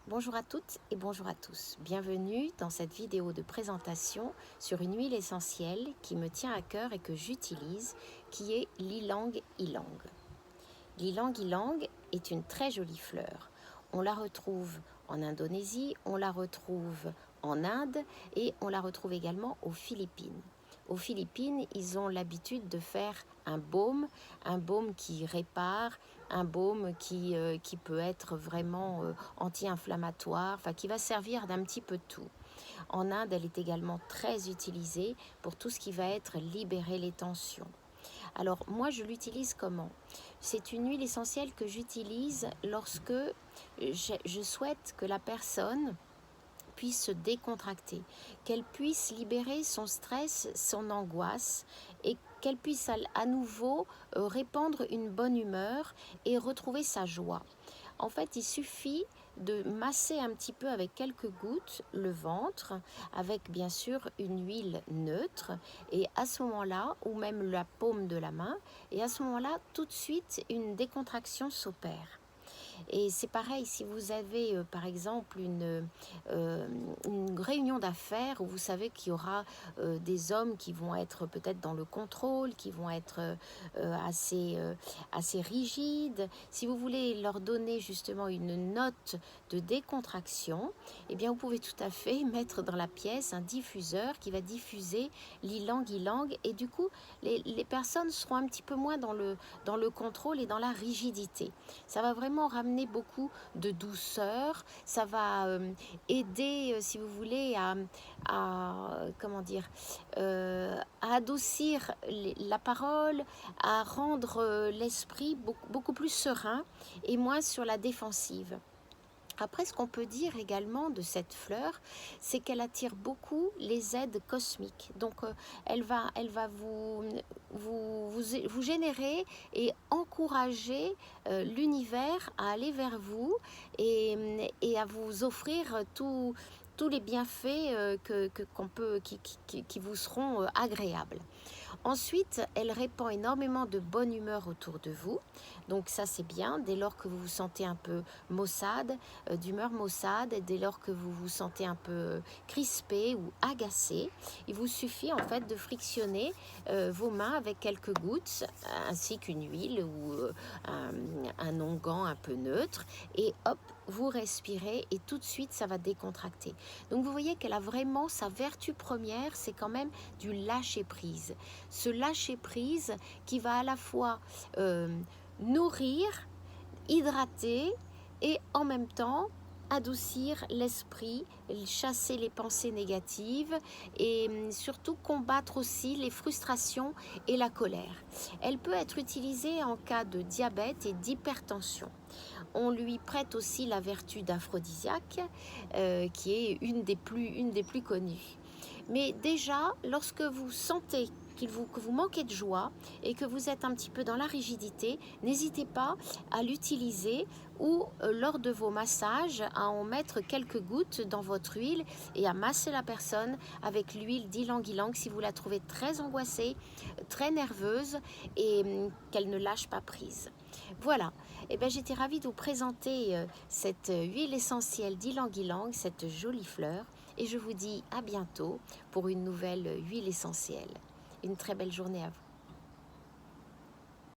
Bonjour à toutes et bonjour à tous. Bienvenue dans cette vidéo de présentation sur une huile essentielle qui me tient à cœur et que j'utilise, qui est l'ylang ylang. L'ylang ylang est une très jolie fleur. On la retrouve en Indonésie, on la retrouve en Inde et on la retrouve également aux Philippines. Aux Philippines, ils ont l'habitude de faire un baume qui répare, un baume qui peut être vraiment anti-inflammatoire, enfin qui va servir d'un petit peu de tout. En Inde, elle est également très utilisée pour tout ce qui va être libérer les tensions. Alors moi, je l'utilise comment? C'est une huile essentielle que j'utilise lorsque je souhaite que la personne puisse se décontracter, qu'elle puisse libérer son stress, son angoisse et qu'elle puisse à nouveau répandre une bonne humeur et retrouver sa joie. En fait, il suffit de masser un petit peu avec quelques gouttes le ventre, avec bien sûr une huile neutre, et à ce moment-là, ou même la paume de la main, et à ce moment-là, tout de suite, une décontraction s'opère. Et c'est pareil, si vous avez par exemple une réunion d'affaires où vous savez qu'il y aura des hommes qui vont être peut-être dans le contrôle, qui vont être assez rigides, si vous voulez leur donner justement une note de décontraction, eh bien vous pouvez tout à fait mettre dans la pièce un diffuseur qui va diffuser l'ylang ylang, et du coup les personnes seront un petit peu moins dans le contrôle et dans la rigidité. Ça va vraiment ramener beaucoup de douceur, ça va aider, si vous voulez, comment dire, à adoucir la parole, à rendre l'esprit beaucoup plus serein et moins sur la défensive. Après, ce qu'on peut dire également de cette fleur, c'est qu'elle attire beaucoup les aides cosmiques. Donc, elle va vous générer et encourager l'univers à aller vers vous et à vous offrir tous les bienfaits qui vous seront agréables. Ensuite, elle répand énormément de bonne humeur autour de vous. Donc ça, c'est bien. Dès lors que vous vous sentez un peu maussade, d'humeur maussade, et dès lors que vous vous sentez un peu crispé ou agacé, il vous suffit en fait de frictionner vos mains avec quelques gouttes, ainsi qu'une huile ou un onguent un peu neutre, et hop, vous respirez et tout de suite ça va décontracter. Donc vous voyez qu'elle a vraiment sa vertu première, c'est quand même du lâcher prise. Ce lâcher prise qui va à la fois nourrir, hydrater et en même temps adoucir l'esprit, chasser les pensées négatives et surtout combattre aussi les frustrations et la colère. Elle peut être utilisée en cas de diabète et d'hypertension. On lui prête aussi la vertu d'aphrodisiaque, qui est une des plus connues. Mais déjà, lorsque vous sentez que vous manquez de joie et que vous êtes un petit peu dans la rigidité, n'hésitez pas à l'utiliser ou lors de vos massages à en mettre quelques gouttes dans votre huile et à masser la personne avec l'huile d'ylang ylang si vous la trouvez très angoissée, très nerveuse et qu'elle ne lâche pas prise. Voilà, j'étais ravie de vous présenter cette huile essentielle d'ylang ylang, cette jolie fleur, et je vous dis à bientôt pour une nouvelle huile essentielle. Une très belle journée à vous.